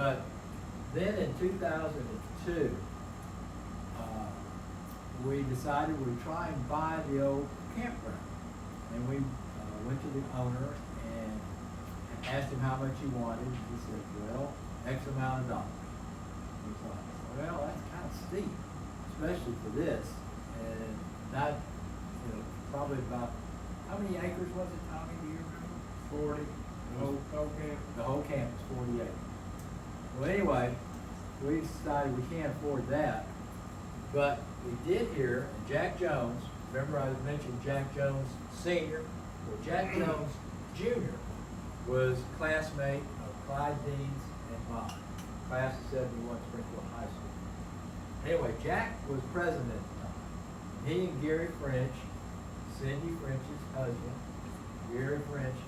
But then in 2002, we decided we'd try and buy the old campground. And we went to the owner and asked him how much he wanted. He said, well, X amount of dollars. We thought, well, that's kind of steep, especially for this. And not, probably about, how many acres was it, Tommy, do you remember? 40. The whole camp is 40 acres. Well, anyway, we decided we can't afford that. But we did hear Jack Jones, remember I mentioned Jack Jones Sr.? Well, Jack Jones Jr. was classmate of Clyde Dean's and mine, class of 71 Springfield High School. Anyway, Jack was president at the time. He and Gary French, Cindy French's husband, Gary French,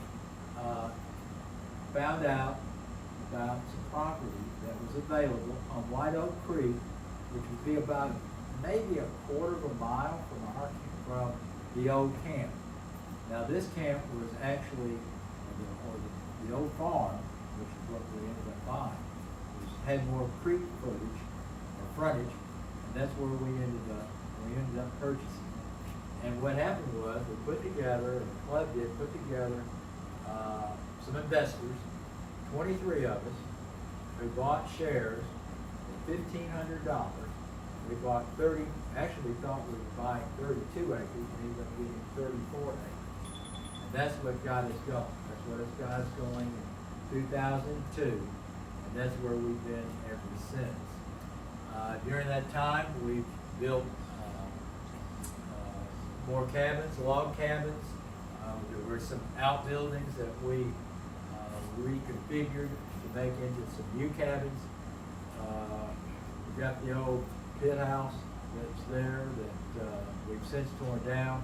found out about some property that was available on White Oak Creek, which would be about maybe a quarter of a mile from the old camp. Now this camp was actually, the old farm, which is what we ended up buying, had more creek footage or frontage, and that's where we ended up purchasing it. And what happened was we put together, the club did put together some investors, 23 of us, who bought shares for $1,500. We bought 30, actually we thought we were buying 32 acres, and ended up getting 34 acres. And that's what got us going. That's what has got us going in 2002, and that's where we've been ever since. During that time, we've built more cabins, log cabins. There were some outbuildings that we reconfigured to make into some new cabins. We've got the old pit house that's there that we've since torn down.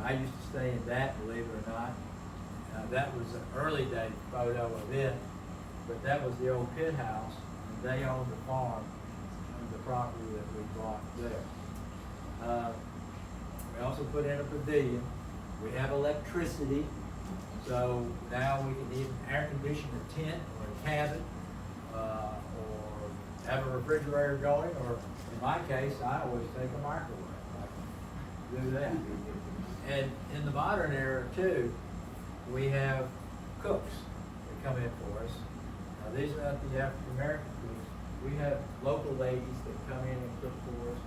I used to stay in that, believe it or not. That was an early day photo of it, but that was the old pit house, and they owned the farm and the property that we bought there. We also put in a pavilion. We have electricity, so now we can even air condition a tent or a cabin, or have a refrigerator going, or in my case, I always take a microwave. I can do that. And in the modern era too, we have cooks that come in for us. Now these are not the African American cooks. We have local ladies that come in and cook for us.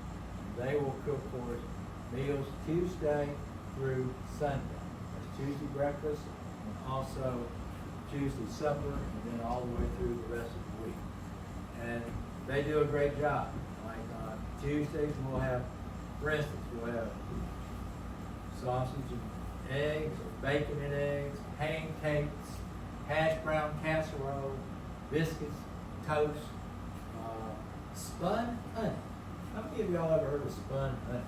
They will cook for us meals Tuesday through Sunday. That's Tuesday breakfast, and also Tuesday supper, and then all the way through the rest of the week. And they do a great job. Like on Tuesdays, we'll have, for instance, we'll have sausage and eggs, or bacon and eggs, pancakes, hash brown casserole, biscuits, toast, spun honey. How many of y'all ever heard of spun honey?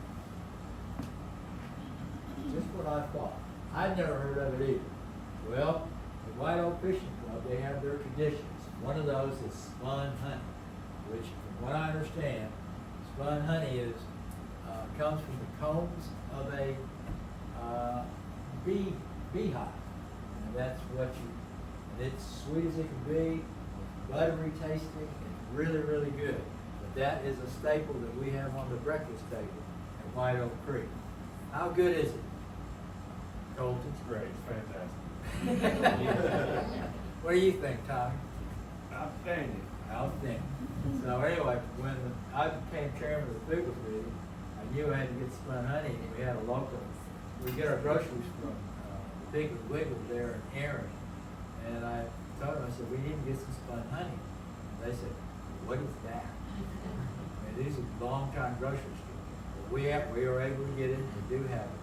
Just what I thought. I'd never heard of it either. Well, the White Oak Fishing Club, they have their traditions. One of those is spun honey, which, from what I understand, spun honey comes from the combs of a beehive, and that's what and it's sweet as it can be, buttery tasting, and really, really good. But that is a staple that we have on the breakfast table at White Oak Creek. How good is it, Colton? It's great. It's fantastic. What do you think, Tommy? Outstanding. Outstanding. So anyway, when I became chairman of the Pickles Committee, I knew I had to get spun honey, and we had a local. We get our groceries from the Big Wiggle there in Erin, and I told them, I said, we need to get some spun honey. And they said, what is that? And these are long-time grocery stores. But we are able to get it, and we do have it.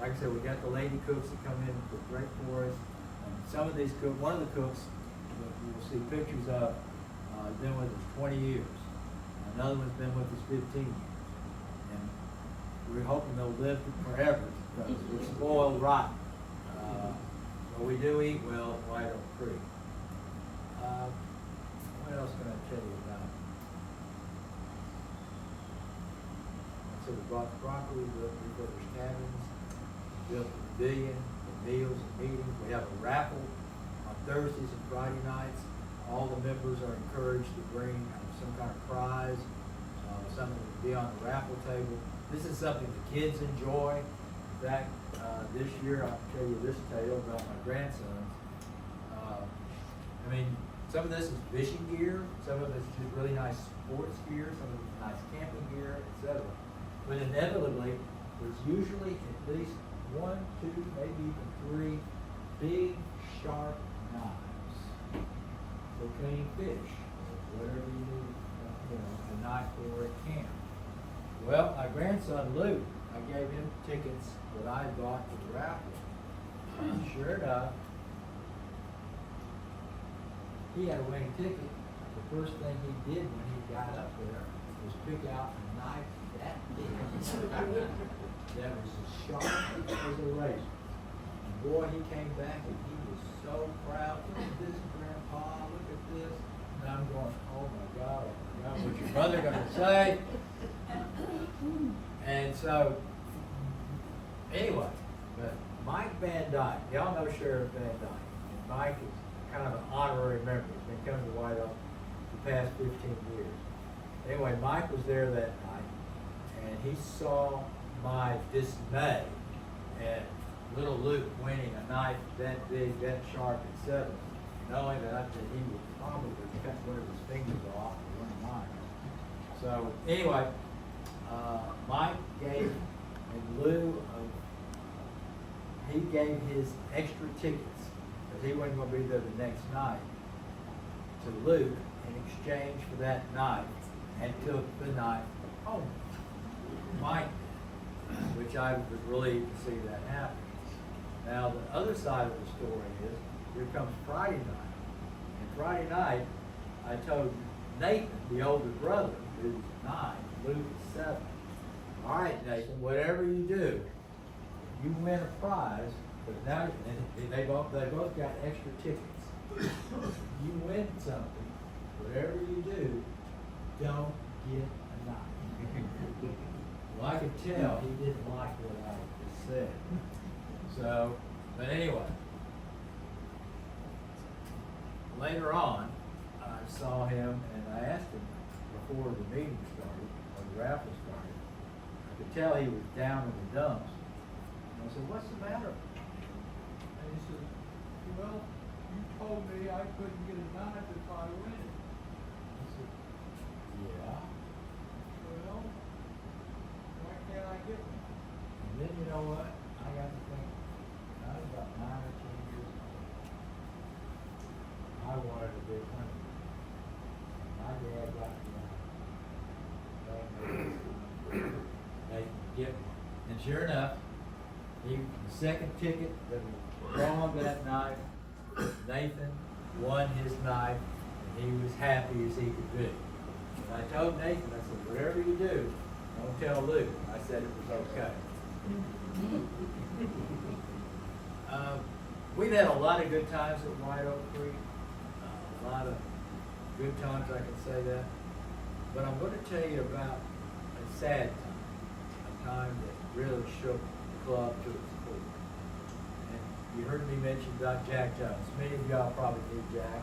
Like I said, we got the lady cooks that come in and cook right for us. And some of these cooks, one of the cooks that you'll see pictures of, has been with us 20 years. Another one's been with us 15 years. And we're hoping they'll live forever because we're spoiled rotten. But we do eat well at White Oak Creek. What else can I tell you about? So we bought the property, we refurbished cabins, built a pavilion for meals and meetings. We have a raffle on Thursdays and Friday nights. all the members are encouraged to bring some kind of prize, something to be on the raffle table. This is something the kids enjoy. In fact, this year, I'll tell you this tale about my grandsons. I mean, some of this is fishing gear, some of it's just really nice sports gear, some of it's nice camping gear, etc. But inevitably, there's usually at least 1, 2, maybe even 3 big, sharp knives for cleaning fish, or whatever you need, a knife for at camp. Well, my grandson Luke, I gave him tickets that I bought for the raffle. Sure enough, he had a winning ticket. The first thing he did when he got up there was pick out a knife that big. That was as sharp as a razor. And boy, he came back and he was so proud. Look at this, Grandpa, look at this. And I'm going, oh my God, what's your mother gonna say? And so, anyway, but Mike Van Dyke, y'all know Sheriff Van Dyke. And Mike is kind of an honorary member. He's been coming to White Oak the past 15 years. Anyway, Mike was there that night, and he saw my dismay at little Luke winning a knife that big, that sharp, etc. Knowing that he would probably cut one of his fingers off or one of mine. So anyway, Mike gave, in lieu of, he gave his extra tickets, because he wasn't going to be there the next night, to Luke in exchange for that knife, and took the knife home. Mike did, which I was relieved to see that happen. Now the other side of the story is, here comes Friday night. And Friday night, I told Nathan, the older brother, who's 9, Luke is 7. All right, Nathan, whatever you do, you win a prize, but now and they both got extra tickets. You win something, whatever you do, don't get a knife. Well, I could tell he didn't like what I just said. So, but anyway, later on, I saw him and I asked him before the meeting started, or the raffle started. I could tell he was down in the dumps. And I said, "What's the matter?" And he said, "Well, you told me I couldn't get a knife if I win." I said, "Yeah. Well, why can't I get one?" And then you know what? I got to think. I was about 9 or 10 years old. I wanted a big one. My dad got me one. They could get one. And sure enough, the second ticket that was drawn that night, Nathan won his knife, and he was happy as he could be. And I told Nathan, I said, "Whatever you do, don't tell Luke." I said it was okay. We've had a lot of good times at White Oak Creek. A lot of good times, I can say that. But I'm going to tell you about a sad time. A time that really shook the club to its core. And you heard me mention about Jack Jones. Many of y'all probably knew Jack.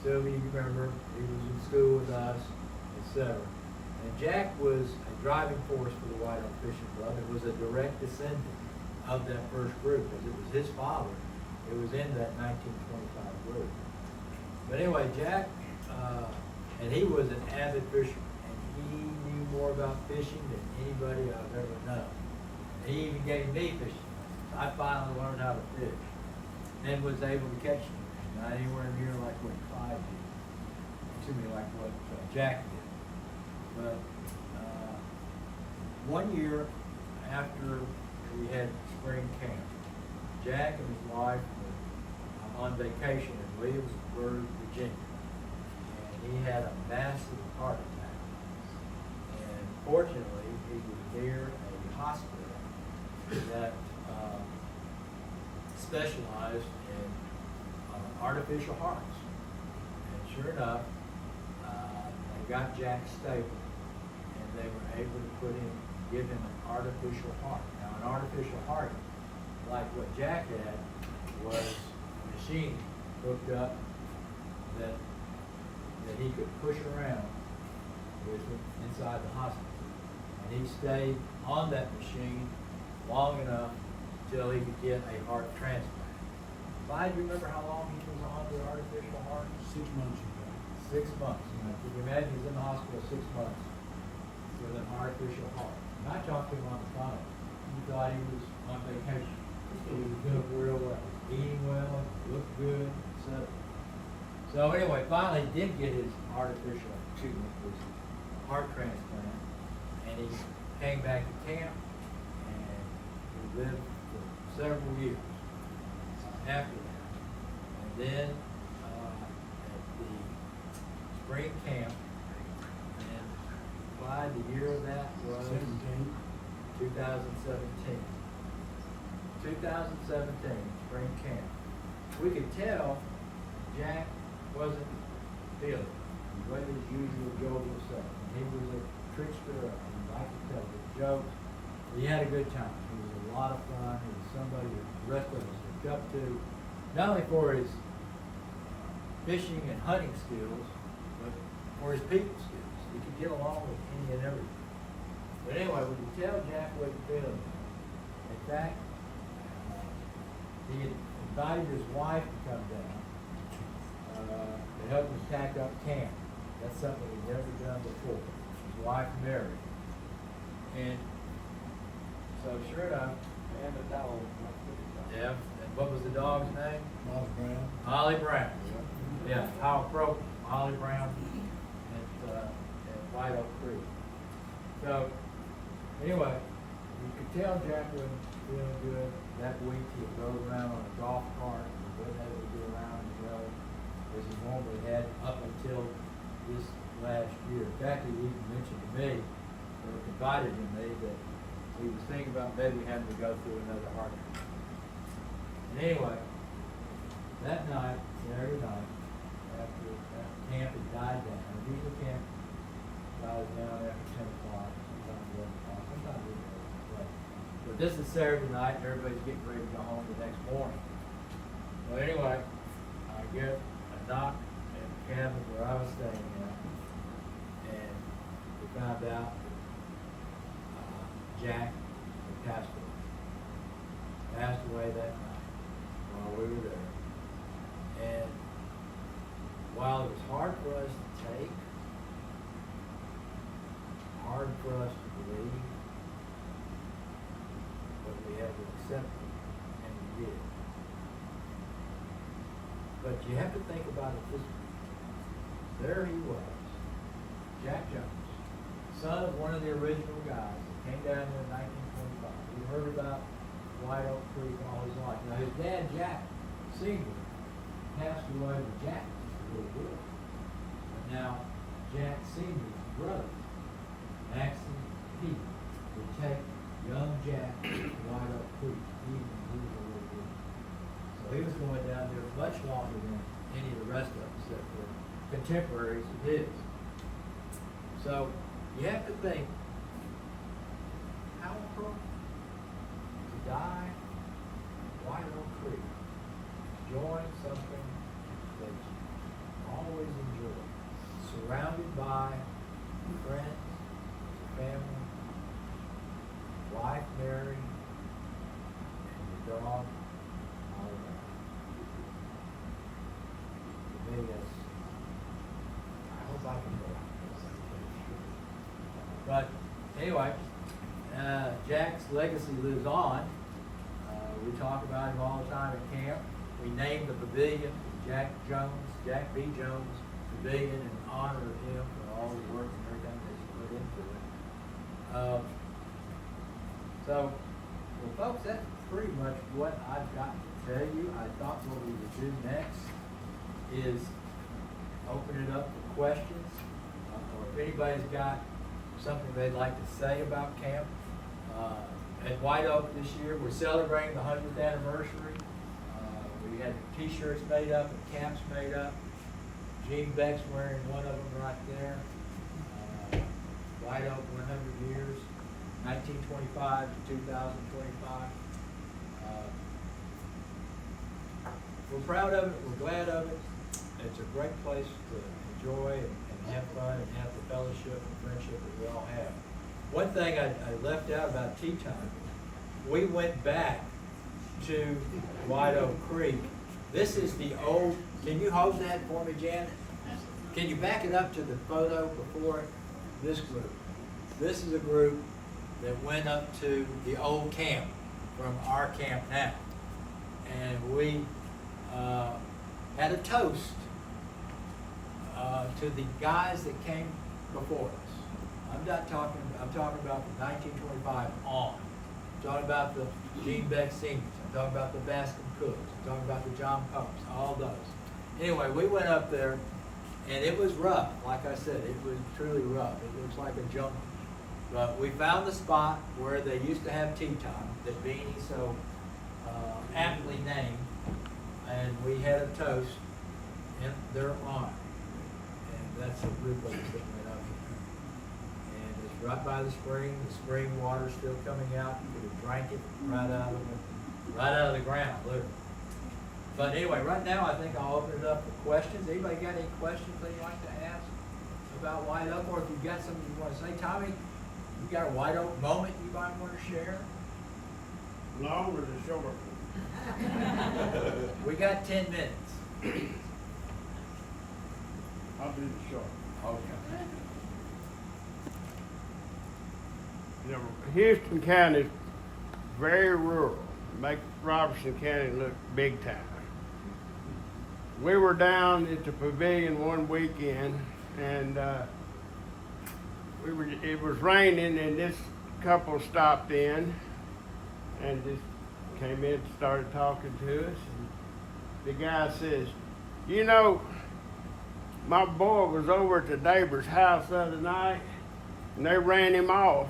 Sylvia, you remember, he was in school with us, etc. And Jack was a driving force for the White Oak Fishing Club. It was a direct descendant of that first group, because it was his father. It was in that 1925 group. But anyway, Jack, and he was an avid fisherman, and he knew more about fishing than anybody I've ever known. And he even gave me fishing lessons. I finally learned how to fish, and was able to catch them. Not anywhere near like what Clyde did. Excuse me, like what Jack did. But one year after we had spring camp, Jack and his wife were on vacation in Williamsburg, Virginia, and he had a massive heart attack. And fortunately, he was near a hospital that specialized in artificial hearts. And sure enough, they got Jack stable, and they were able to give him an artificial heart. Now, an artificial heart, like what Jack had, was a machine hooked up that that he could push around with him inside the hospital. And he stayed on that machine long enough till he could get a heart transplant. Clyde, do you remember how long he was on the artificial heart? 6 months ago. 6 months. You know, can you imagine he's in the hospital 6 months with an artificial heart? And I talked to him on the phone. He thought he was on vacation. He was doing real well, eating well, looked good, etc. So anyway, finally he did get his artificial, excuse me, his heart transplant, and he came back to camp, and he lived for several years after that. And then at the spring camp, and Clyde, the year of that was 2017. 2017, spring camp. We could tell Jack wasn't feeling it. He wasn't his usual jovial self. He was a trickster, he liked to tell good jokes. He had a good time. He was a lot of fun. He was somebody that the rest of us looked up to, not only for his fishing and hunting skills, but for his people skills. He could get along with any and everything. But anyway, we could tell Jack wasn't feeling it. In fact, he had invited his wife to come down to help him pack up camp. That's something he'd never done before. His wife Mary. And so sure enough, And the dog. yeah, and what was the dog's name? Molly Brown. Molly Brown. Yeah, how appropriate, Molly Brown at White Oak Creek. So, anyway, you could tell Jack wasn't feeling good. That week he rode around on a golf cart. He wasn't able to get around as well as he normally had up until this last year. In fact, he even mentioned to me, or confided in me, that he was thinking about maybe having to go through another heart transplant. And anyway, that night, Saturday night, after camp had died down, usually camp dies down after 10 o'clock, sometimes 11 o'clock, sometimes a little early. But this is Saturday night, and everybody's getting ready to go home the next morning. Well, anyway, I get a knock at the cabin where I was staying at, and we found out that Jack had passed away. Passed away that night while we were there. And while it was hard for us to take, hard for us to believe, but we had to accept it, and we did. But you have to think about it this way. There he was, Jack Jones, son of one of the original guys that came down there in 1925. He heard about White Oak Creek all his life. Now his dad, Jack Sr., passed away when Jack was a little boy. But now Jack Sr.'s brother, Max and Pete, would take young Jack to White Oak Creek, even when he was a little boy. So he was going down there much longer than any of the rest of us that were contemporaries of his. So you have to think, how appropriate to die at White Oak Creek, join something that you always enjoyed, surrounded by friends, family, wife Mary, and your dog, Oliver. To me, that's, I hope I can go out. But anyway, Jack's legacy lives on. We talk about him all the time at camp. We named the pavilion Jack B. Jones Pavilion in honor of him for all the work and everything that he put into it. So, well, folks, that's pretty much what I've got to tell you. I thought what we would do next is open it up for questions, or if anybody's got something they'd like to say about camp. At White Oak this year, we're celebrating the 100th anniversary. We had t-shirts made up and caps made up. Gene Beck's wearing one of them right there. White Oak 100 years, 1925 to 2025. We're proud of it, we're glad of it. It's a great place to enjoy and have fun and have the fellowship and friendship that we all have. One thing I left out about tea time, we went back to White Oak Creek. This is the old, can you hold that for me, Janet? Can you back it up to the photo before it? This group. This is a group that went up to the old camp from our camp now. And we had a toast to the guys that came before us. I'm talking about from 1925 on. I'm talking about the Gene Beck seniors. I'm talking about the Bascom Cooks. I'm talking about the John Popes, all those. Anyway, we went up there, and it was rough. Like I said, it was truly rough. It looks like a jungle. But we found the spot where they used to have tea time that Beanie so aptly named, and we had a toast in their honor. And that's the group of us that went up here. And it's right by the spring water's still coming out. You could have drank it right out of the ground, literally. But anyway, right now I think I'll open it up for questions. Anybody got any questions they'd like to ask about White Oak? Or if you've got something you want to say, Tommy, you got a White Oak moment you might want to share? Long or the short? We got 10 minutes. I'll do the short. Okay. You know, Houston County is very rural. Make Robertson County look big time. We were down at the pavilion one weekend, and it was raining, and this couple stopped in and just came in and started talking to us. And the guy says, you know, my boy was over at the neighbor's house the other night, and they ran him off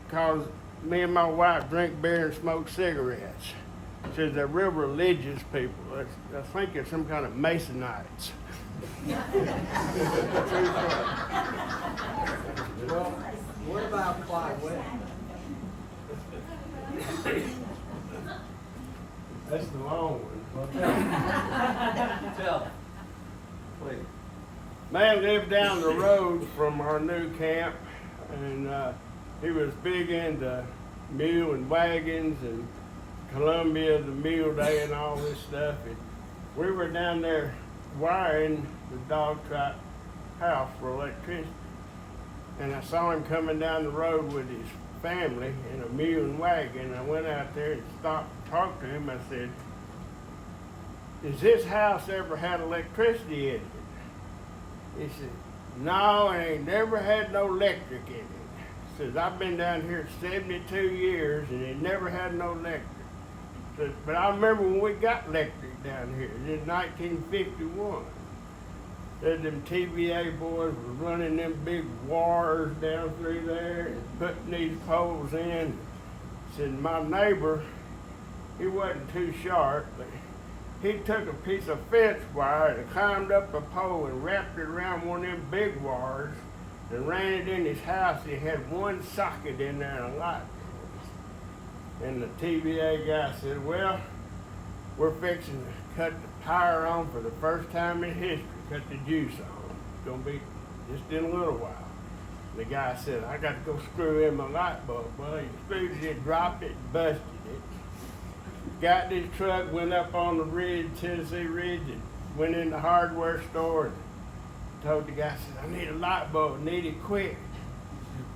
because me and my wife drink beer and smoke cigarettes. Says they're real religious people. I think it's some kind of Masonites. Well, what about Clyde Webb? That's the long one. Well, tell him. Please. Man lived down the road from our new camp, and he was big into mule and wagons and Columbia, the Mule Day, and all this stuff. And we were down there wiring the dog trot house for electricity. And I saw him coming down the road with his family in a mule and wagon. I went out there and stopped and talked to him. I said, has this house ever had electricity in it? He said, no, it ain't never had no electric in it. He says, I've been down here 72 years and it never had no electric. Says, but I remember when we got electric down here in 1951. Said them TVA boys were running them big wires down through there and putting these poles in. Said my neighbor, he wasn't too sharp, but he took a piece of fence wire and climbed up a pole and wrapped it around one of them big wires and ran it in his house. He had one socket in there and a light. And the TVA guy said, well, we're fixing to cut the power on for the first time in history, cut the juice on. It's gonna be just in a little while. The guy said, I got to go screw in my light bulb. Well, he screwed it, dropped it, busted it. Got this truck, went up on the ridge, Tennessee Ridge, and went in the hardware store and told the guy, said, I need a light bulb, need it quick.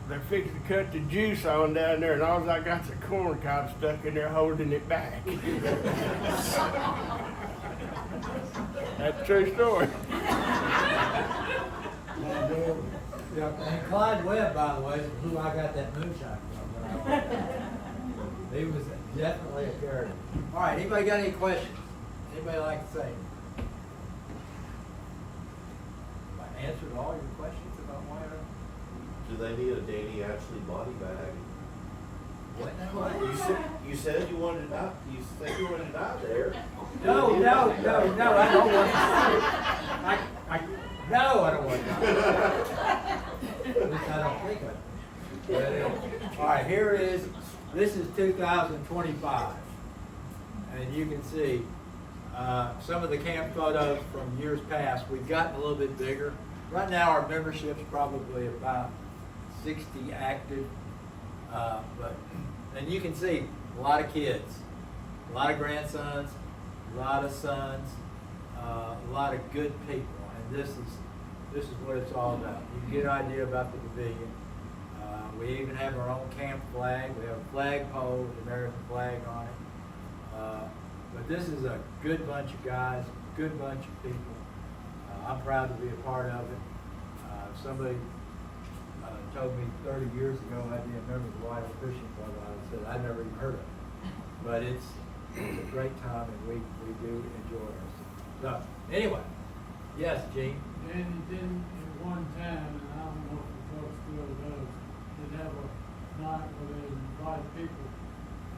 They're fixing to cut the juice on down there, and all I got's a corn cob stuck in there holding it back. That's a true story. Yeah, and Clyde Webb, by the way, is who I got that moonshine from. He was definitely a character. All right, anybody got any questions? Anybody like to say? I answered all your questions about White Oak. Do they need a Danny Atchley body bag? What? You said you wanted it out. You said you wanted it out there. No, I don't want to. No, I don't want to. At least I don't think of it. But anyway. All right, here it is. This is 2025. And you can see some of the camp photos from years past, we've gotten a little bit bigger. Right now, our membership's probably about 60 active, and you can see a lot of kids, a lot of grandsons, a lot of sons, a lot of good people, and this is what it's all about. You can get an idea about the pavilion. We even have our own camp flag. We have a flagpole with the American flag on it. But this is a good bunch of guys, good bunch of people. I'm proud to be a part of it. Somebody told me 30 years ago I didn't remember the Willow Fishing Club. I said I never even heard of it. But it's a great time, and we do enjoy ourselves. So anyway, yes, Gene. And he didn't at one time, and I don't know if the club still does, they'd have a night where they invite people,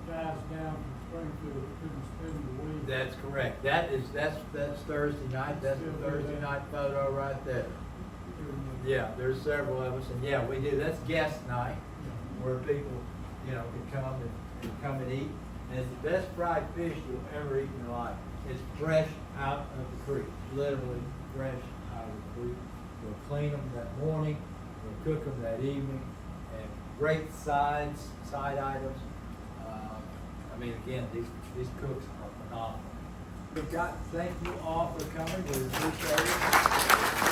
guys down from Springfield that couldn't spend the week. That's correct. That's Thursday night. That's the Thursday night photo right there. Yeah, there's several of us, and yeah, we do. That's guest night, where people, can come and eat. And it's the best fried fish you'll ever eat in your life. It's fresh out of the creek, literally fresh out of the creek. We'll clean them that morning, we'll cook them that evening, and great side items. Again, these cooks are phenomenal. Thank you all for coming. We appreciate it.